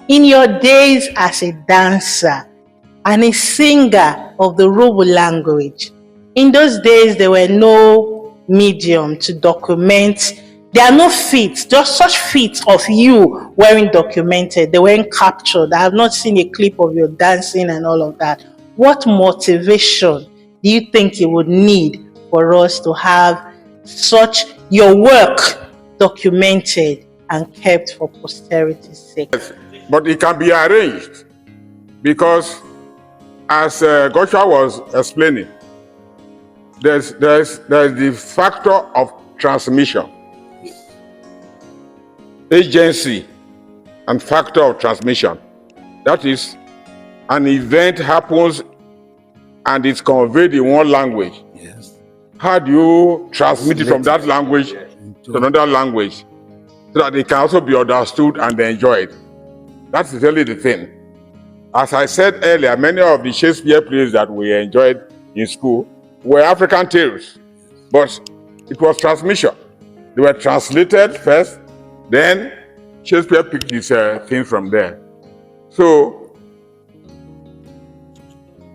In your days as a dancer and a singer of the Robo language, in those days there were no medium to document. There are no feats, just such feats of you weren't documented, they weren't captured. I have not seen a clip of your dancing and all of that. What motivation do you think you would need for us to have such your work documented and kept for posterity's sake? But it can be arranged because, as Gosha was explaining, there's the factor of transmission, agency, and factor of transmission. That is, an event happens and it's conveyed in one language. Yes. How do you transmit it from that language to another language so that it can also be understood and enjoyed? That's really the thing. As I said earlier, many of the Shakespeare plays that we enjoyed in school were African tales, but it was transmission. They were translated first, then Shakespeare picked his thing from there. So,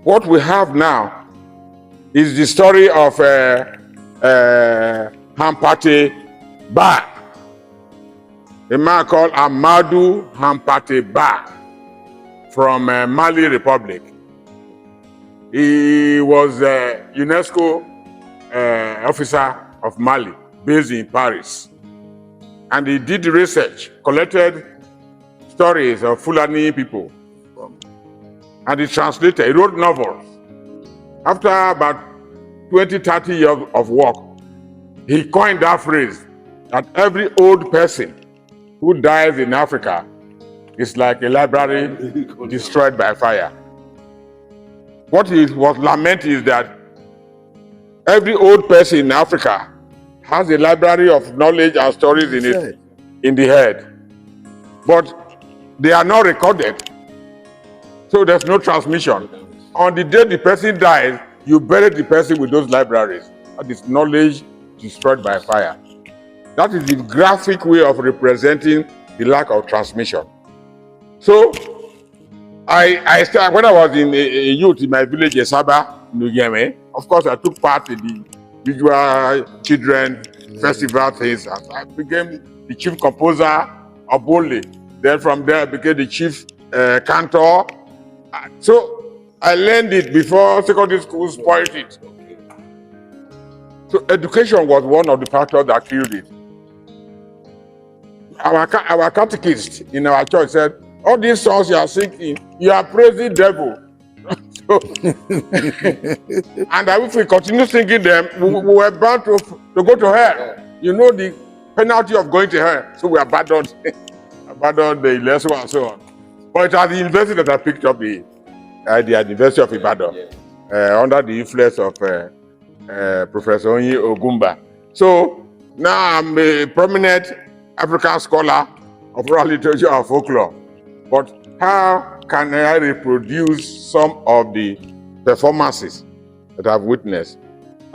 what we have now is the story of Hampate Ba, a man called Amadou Hampate Ba from Mali Republic. He was a UNESCO officer of Mali, based in Paris. And he did research, collected stories of Fulani people. And he translated, he wrote novels. After about 20, 30 years of work, he coined that phrase that every old person who dies in Africa is like a library destroyed by fire. What he was lamenting is that every old person in Africa has a library of knowledge and stories in the head, but they are not recorded, so there's no transmission. On the day the person dies, you bury the person with those libraries. That is knowledge destroyed by fire. That is the graphic way of representing the lack of transmission. So, I started, when I was in a youth in my village, Esaba, Nugeme, of course I took part in the visual children festival things. I became the chief composer of Bole. Then from there I became the chief cantor. So I learned it before secondary school spoiled it. So education was one of the factors that killed it. Our catechist in our church said, all these songs you are singing, you are praising devil. So, and if we continue singing them, we were bound to go to hell. You know the penalty of going to hell. So we abandoned the lesson and so on. But it was the university that I picked up the University of Ibadan, under the influence of Professor Onyi Ogumba. So now I'm a prominent African scholar of oral literature and folklore. But how can I reproduce some of the performances that I've witnessed?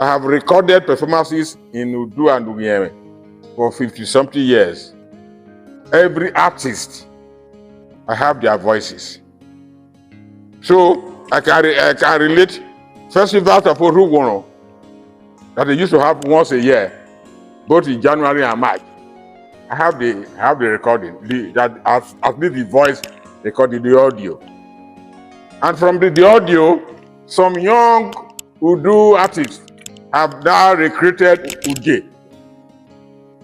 I have recorded performances in Udu and Ugiyeme for 50-something years. Every artist, I have their voices. So I can relate festivals of Orugono that they used to have once a year, both in January and March. I have the recording, at least the voice recorded, the audio. And from the audio, some young Udu artists have now recreated Uge.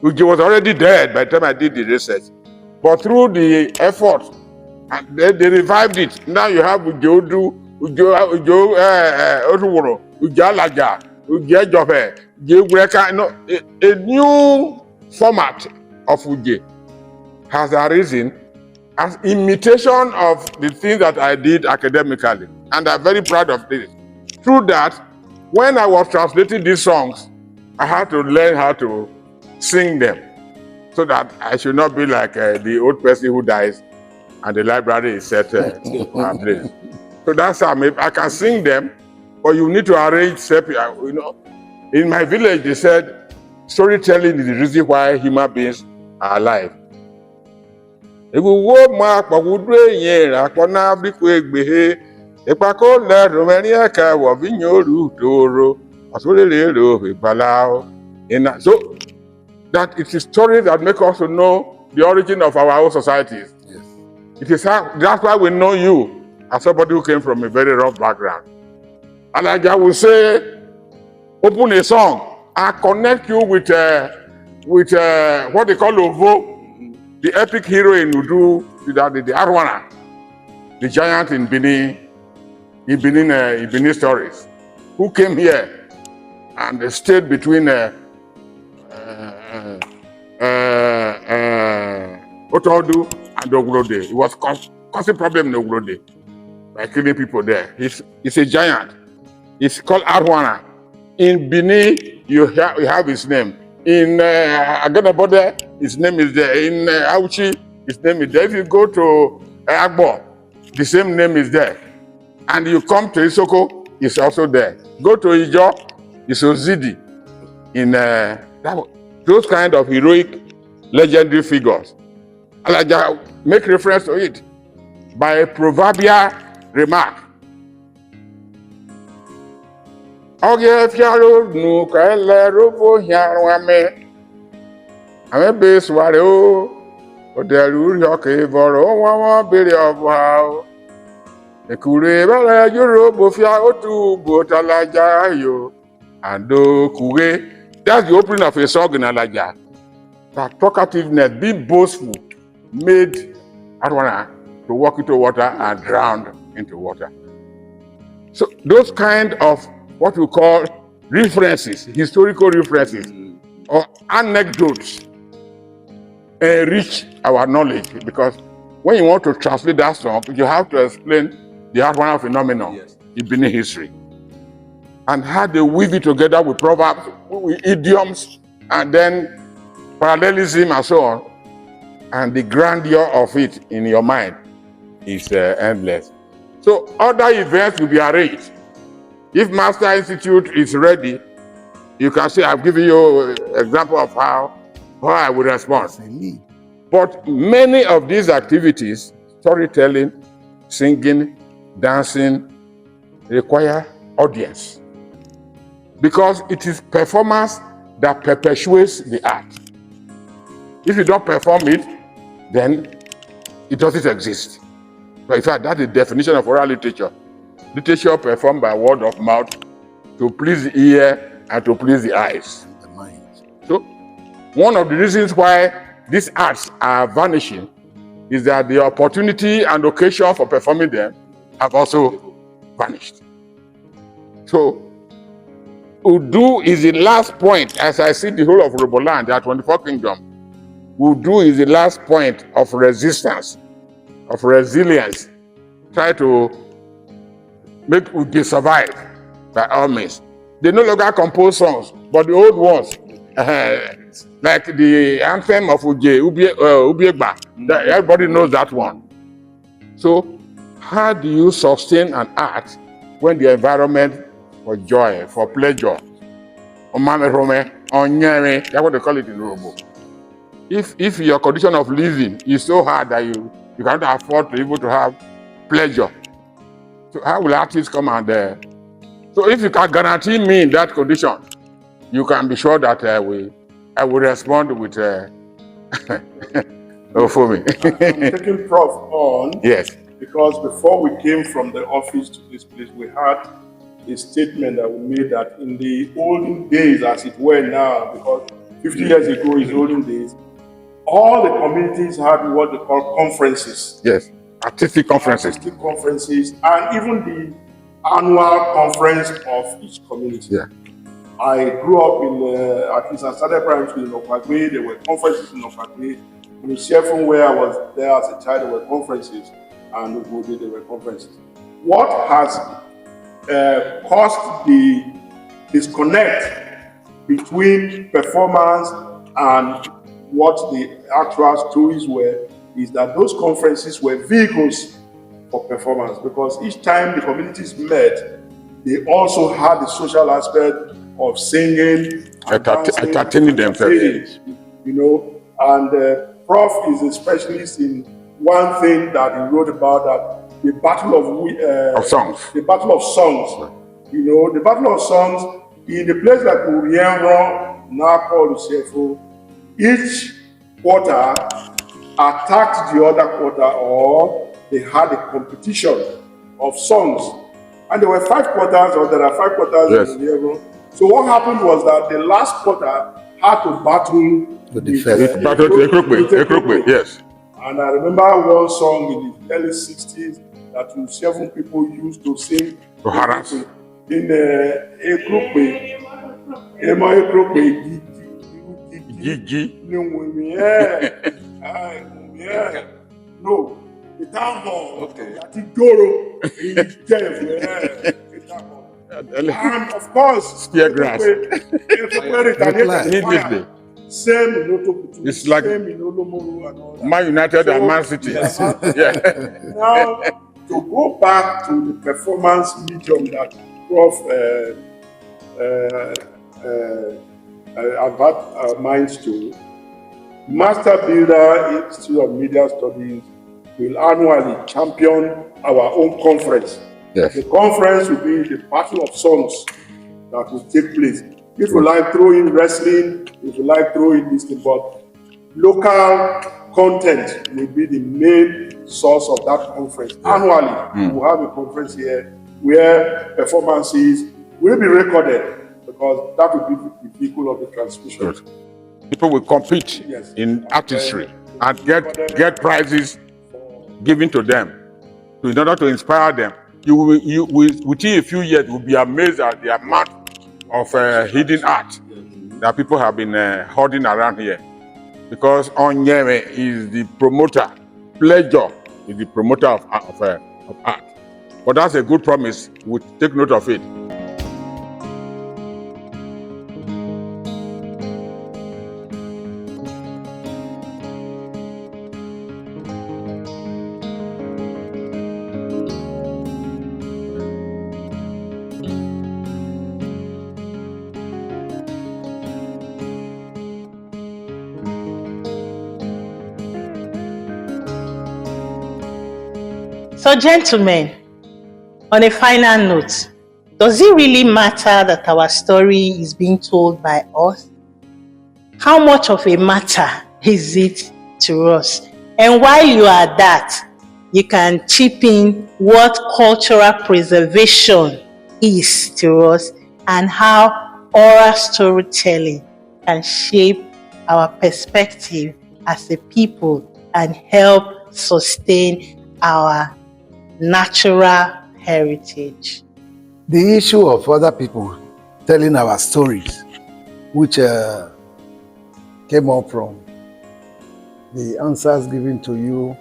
Uge was already dead by the time I did the research. But through the effort, and they revived it. Now you have Uge Udu, Uge Otuworo, Uge Alaja, Uge Jofe, Uge Ureka. A new format of Uge has arisen as imitation of the things that I did academically. And I'm very proud of this. Through that, when I was translating these songs, I had to learn how to sing them so that I should not be like the old person who dies and the library is set ablaze. So that's how I can sing them, but you need to arrange separate. You know, in my village, they said storytelling is the reason why human beings are alive. Eguwo ma pagudre yen akona Africa egbehe. Ipako le romani aka wo vinyoru toro. Asolelero balao. So that it is stories that make us to know the origin of our own societies. Yes. It is that's why we know you as somebody who came from a very rough background. And like I will say, open a song and connect you with what they call Ovo, the epic hero in Udu, the Arwana, the giant in Benin stories, who came here and stayed between Otodu and Oglode. It was causing problem in Oglode by killing people there. He's a giant. It's called Arwana. In Benin, you have his name. In Aganabode, his name is there. In Auchi, his name is there. If you go to Agbo, the same name is there. And you come to Isoko, it's also there. Go to Ijo, it's Ozidi. In those kind of heroic, legendary figures. Alaja make reference to it by a proverbial remark. Oge fiaro nu ka ele robo hiarwame. Ame be sware o. Oderu ri oke voro won bere oba o. Ekure bele juro bo fia otu bo talaja yo. Ando kure. That's the opening of a song in Alaja. That talkativeness, being boastful, made Arwana to walk into water and drown into water. So those kind of what we call references, historical references, or anecdotes, enrich our knowledge, because when you want to translate that song, you have to explain the Arwana phenomenon in Benin history, and how they weave it together with proverbs, with idioms, and then parallelism and so on, and the grandeur of it in your mind is endless. So other events will be arranged. If Master Institute is ready, you can say, I've given you an example of how I would respond. But many of these activities, storytelling, singing, dancing, require audience, because it is performance that perpetuates the art. If you don't perform it, then it doesn't exist. But in fact, that's the definition of oral literature. Literature performed by word of mouth to please the ear and to please the eyes. And the mind. So, one of the reasons why these arts are vanishing is that the opportunity and occasion for performing them have also vanished. So, Udu is the last point, as I see the whole of Roboland, there are 24 kingdoms. Udu is the last point of resistance, of resilience. Try to make Udu survive by all means. They no longer compose songs, but the old ones, like the anthem of Ubiegba, everybody knows that one. So, how do you sustain an art when the environment for joy, for pleasure, that's what they call it in Robo? If your condition of living is so hard that you cannot afford to be able to have pleasure, so how will artists come and so if you can guarantee me in that condition, you can be sure that I will respond with for me. I'm taking Prof on. Yes. Because before we came from the office to this place, we had a statement that we made that in the olden days, as it were now, because 50 years ago is olden days, all the communities had what they call conferences. Yes, artistic conferences. Artistic conferences, and even the annual conference of each community. Yeah. I grew up in, at least I started primary school in Okagwe. There were conferences in Okagwe. In Sheffield, where I was there as a child, there were conferences, and in Ogode, there were conferences. What has caused the disconnect between performance and what the actual stories were is that those conferences were vehicles for performance, because each time the communities met, they also had the social aspect of singing, entertaining themselves. You know, and Prof is a specialist in one thing that he wrote about, that the battle Of songs. the battle of songs. You know, the battle of songs in the place like Urienro, now called Usefo, each quarter attacked the other quarter, or they had a competition of songs. And there were 5 quarters, or there are 5 quarters Yes. in Urienro. So what happened was that the last quarter had to battle With the first. Battle to Ekrokwe, yes. And I remember one song in the early 60s that 7 people used to sing To harass. in Ekrokwe. Ema Ekrokwe, Gigi. No, the town hall. Okay. Doro in Jeff. And of course, Spear grass. Immediately. Same in Otokutu, It's like same in Olomoru and all that. Man United and Man City. Yeah. Now, to go back to the performance medium that Prof advert minds to, Master Builder Institute of Media Studies will annually champion our own conference. Yes. The conference will be the battle of songs that will take place. If you like, throw in wrestling. If you like, throw in this thing. But local content will be the main source of that conference. Annually, we will have a conference here where performances will be recorded, because that will be the vehicle of the transmission. Good. People will compete Yes. in artistry and get prizes given to them in order to inspire them. Within a few years, you will be amazed at the amount of hidden art that people have been hoarding around here. Because Onyeme is the promoter, Pleasure is the promoter of art. But that's a good promise. We'll take note of it. So, gentlemen, on a final note, does it really matter that our story is being told by us? How much of a matter is it to us? And while you are that, you can chip in what cultural preservation is to us and how oral storytelling can shape our perspective as a people and help sustain our natural heritage. The issue of other people telling our stories, which came up from the answers given to you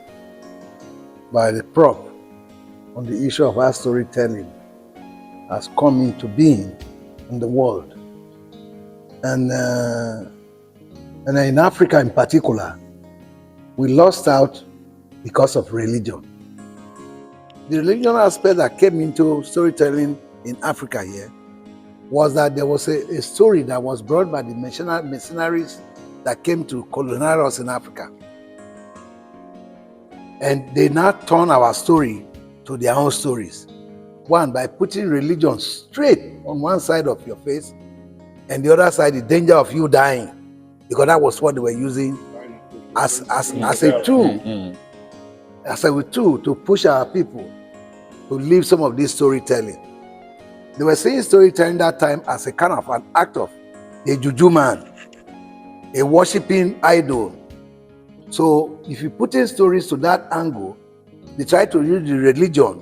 by the Prof on the issue of our storytelling, has come into being in the world. And in Africa in particular, we lost out because of religion. The religion aspect that came into storytelling in Africa here was that there was a story that was brought by the missionaries that came to colonize us in Africa. And they now turn our story to their own stories. One, by putting religion straight on one side of your face, and the other side, the danger of you dying, because that was what they were using as a tool. As a tool to push our people to leave some of this storytelling. They were saying storytelling that time as a kind of an act of a juju man, a worshipping idol. So if you put in stories to that angle, they try to use the religion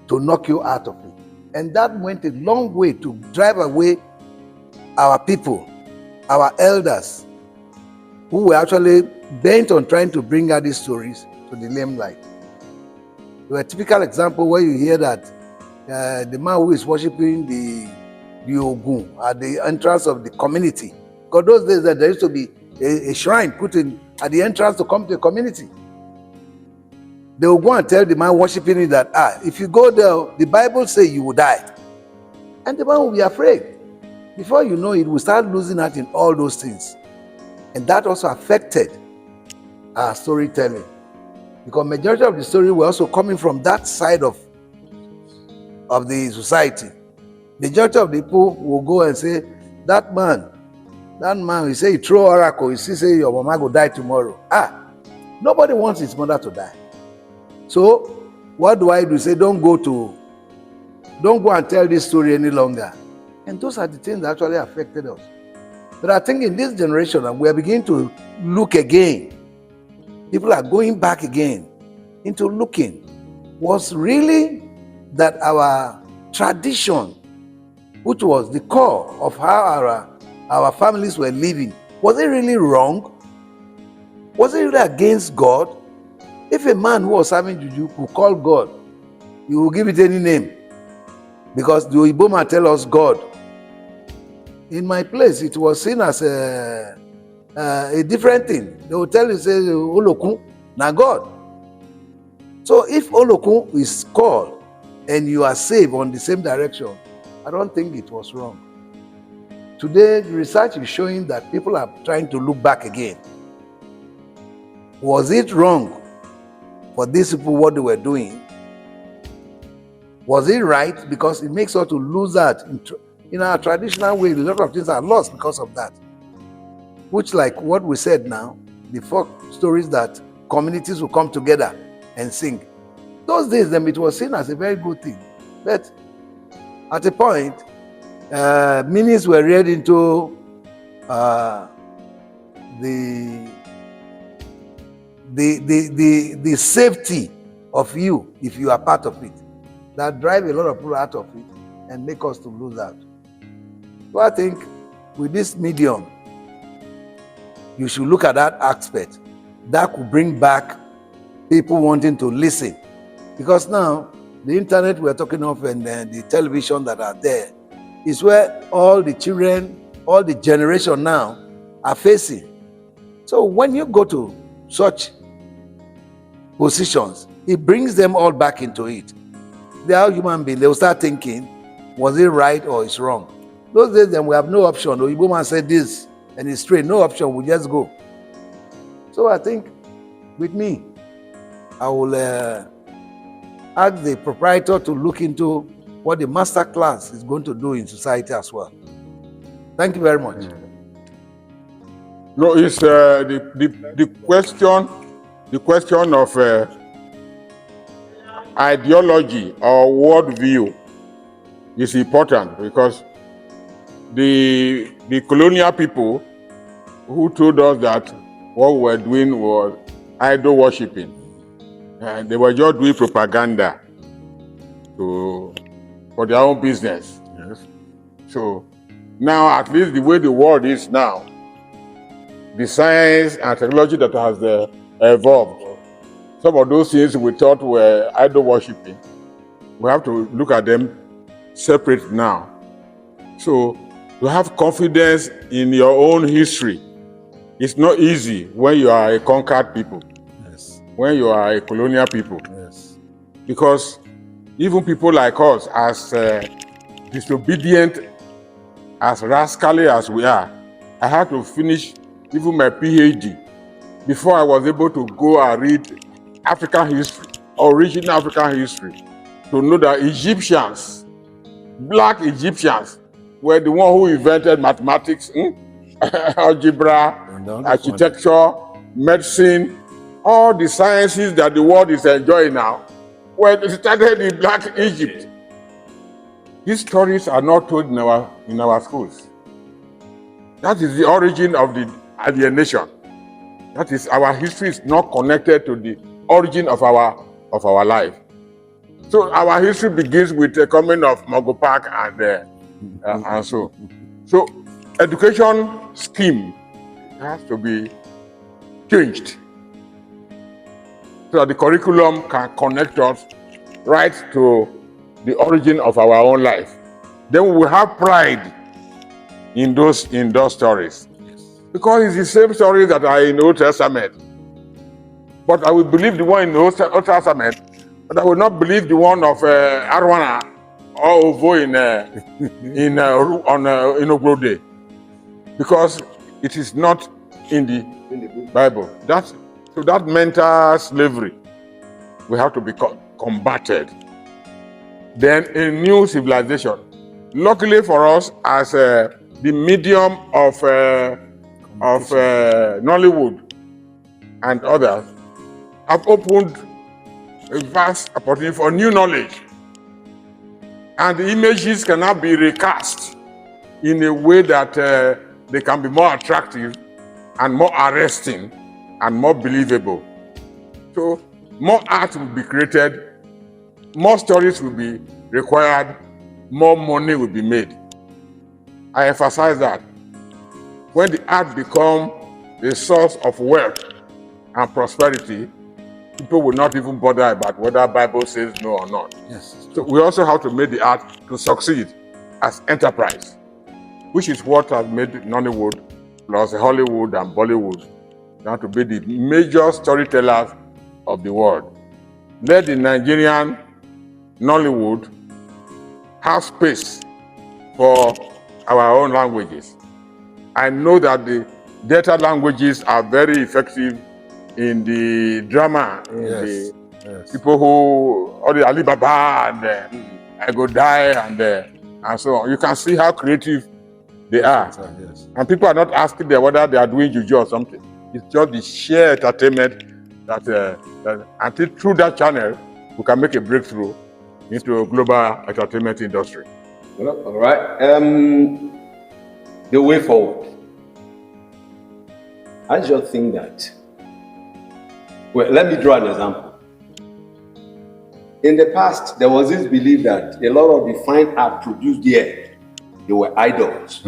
to knock you out of it. And that went a long way to drive away our people, our elders, who were actually bent on trying to bring out these stories to the limelight. There were a typical example where you hear that the man who is worshipping the Ogun at the entrance of the community. Because those days there used to be a shrine put in at the entrance to come to the community. They will go and tell the man worshipping it that, if you go there, the Bible says you will die. And the man will be afraid. Before you know it, will start losing out in all those things. And that also affected our storytelling. Because majority of the story were also coming from that side of the society. Majority of the people will go and say, that man, he say he throw oracle, he say your mama go die tomorrow. Nobody wants his mother to die. So what do I do? Say, don't go and tell this story any longer. And those are the things that actually affected us. But I think in this generation, we are beginning to look again. People are going back again into looking. Was really that our tradition, which was the core of how our families were living, was it really wrong? Was it really against God? If a man who was having juju could call God, he will give it any name. Because the Oyibo man tell us God. In my place, it was seen as a different thing. They will tell you, say, Olokun, na God. So if Olokun is called and you are saved on the same direction, I don't think it was wrong. Today, the research is showing that people are trying to look back again. Was it wrong for these people what they were doing? Was it right? Because it makes us to lose that. In our traditional way, a lot of things are lost because of that. Which, like what we said now, the folk stories that communities will come together and sing. Those days, then it was seen as a very good thing. But at a point, meanings were read into the safety of you if you are part of it. That drive a lot of people out of it and make us to lose out. So I think with this medium, you should look at that aspect. That could bring back people wanting to listen. Because now, the internet we're talking of and the television that are there is where all the children, all the generation now are facing. So when you go to such positions, it brings them all back into it. They are human beings. They will start thinking, was it right or it's wrong? Those days, then we have no option. The Igbo man said this and it's straight. No option. We just go. So I think with me, I will ask the proprietor to look into what the master class is going to do in society as well. Thank you very much. No, it's the question of ideology or worldview is important, because the colonial people who told us that what we were doing was idol worshipping, and they were just doing propaganda for their own business. Yes. So now, at least the way the world is now, the science and technology that has evolved, some of those things we thought were idol worshipping, we have to look at them separate now. So to have confidence in your own history, it's not easy when you are a conquered people. Yes. When you are a colonial people. Yes. Because even people like us, as disobedient, as rascally as we are, I had to finish even my PhD before I was able to go and read African history, original African history, to know that Egyptians, black Egyptians, were the one who invented mathematics, algebra, architecture, medicine, all the sciences that the world is enjoying now. Well, it started in black Egypt. These stories are not told in our schools. That is the origin of the alienation. That is, our history is not connected to the origin of our life. So our history begins with the coming of Mogo Park and so. So education scheme has to be changed so that the curriculum can connect us right to the origin of our own life. Then we will have pride in those stories. Because it's the same stories that are in the Old Testament. But I will believe the one in the Old Testament, but I will not believe the one of Arwana or Ovo in Ogbode. Because it is not in the Bible. So that mental slavery will have to be combated. Then a new civilization. Luckily for us, as the medium of Nollywood and others, have opened a vast opportunity for new knowledge. And the images can now be recast in a way that they can be more attractive and more arresting and more believable. So more art will be created, more stories will be required, more money will be made. I emphasize that. When the art becomes a source of wealth and prosperity, people will not even bother about whether Bible says no or not. Yes. So we also have to make the art to succeed as enterprise, which is what has made Nollywood plus Hollywood and Bollywood now to be the major storytellers of the world. Let the Nigerian Nollywood have space for our own languages. I know that the Delta languages are very effective in the drama, in the people who, all the Alibaba and I Go Die and so on. You can see how creative they are. Yes. And people are not asking them whether they are doing juju or something. It's just the sheer entertainment that until through that channel, we can make a breakthrough into a global entertainment industry. Well, all right. The way forward. I just think that, well, let me draw an example. In the past, there was this belief that a lot of the fine art produced here, they were idols.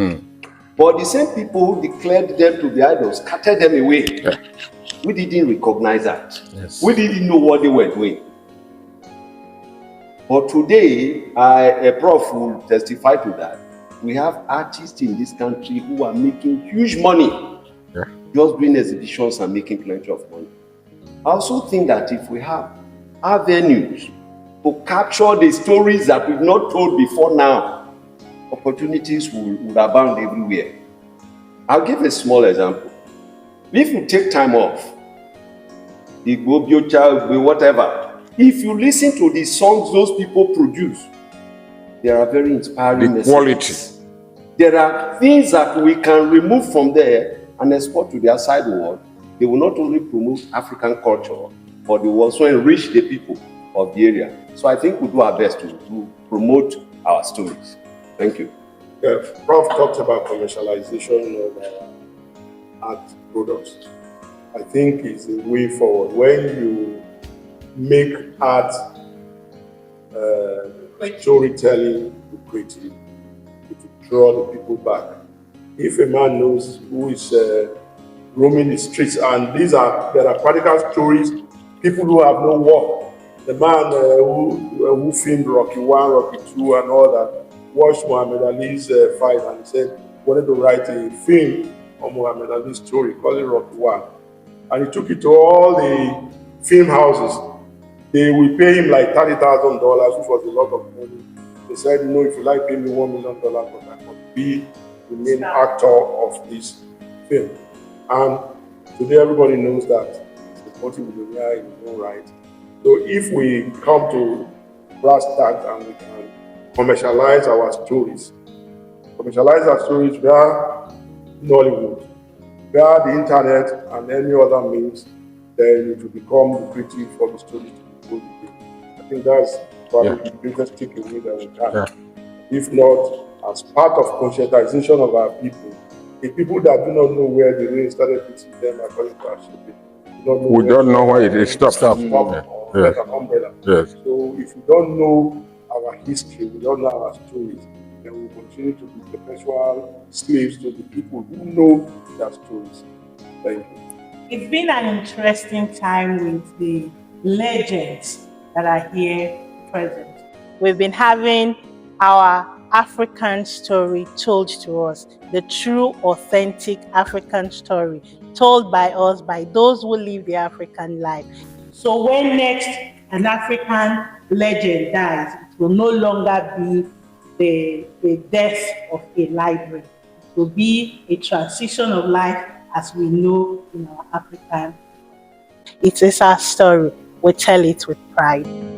But the same people who declared them to be idols scattered them away. Yeah. We didn't recognize that. Yes. We didn't know what they were doing. But today, a Prof will testify to that. We have artists in this country who are making huge money just doing exhibitions and making plenty of money. I also think that if we have avenues to capture the stories that we've not told before now, opportunities will abound everywhere. I'll give a small example. If you take time off, whatever, if you listen to the songs those people produce, there are very inspiring The quality. messages. There are things that we can remove from there and export to the outside world. They will not only promote African culture, but they will also enrich the people of the area. So I think we do our best to promote our stories. Thank you. Prof talked about commercialization of art products. I think it's a way forward. When you make art like storytelling, creative, to draw the people back. If a man knows who is roaming the streets, and there are practical stories, people who have no work. The man who filmed Rocky 1, Rocky 2 and all that, watched Muhammad Ali's fight and he said, wanted to write a film on Muhammad Ali's story, called it Rocky 1. And he took it to all the film houses. They will pay him like $30,000, which was a lot of money. They said, if you like, pay me $1 million, but I could be the main actor of this film. And today everybody knows that it's a multi-millionaire in his own right. So if we come to brass tacks and we can commercialize our stories via Nollywood, via the internet and any other means, then it will become lucrative for the stories to be told again. I think that's probably the biggest takeaway that we have. If not, as part of conscientization of our people, the people that do not know where the rain started hitting them according to our shipping, we don't know why it stopped. Like an umbrella. Yes. So if we don't know our history, we don't know our stories, then we continue to be perpetual slaves to the people who know their stories. Thank you. It's been an interesting time with the legends that are here present. We've been having our African story told to us, the true, authentic African story told by us, by those who live the African life. So when next an African legend dies, it will no longer be the death of a library. It will be a transition of life as we know in our African. It is our story. we tell it with pride.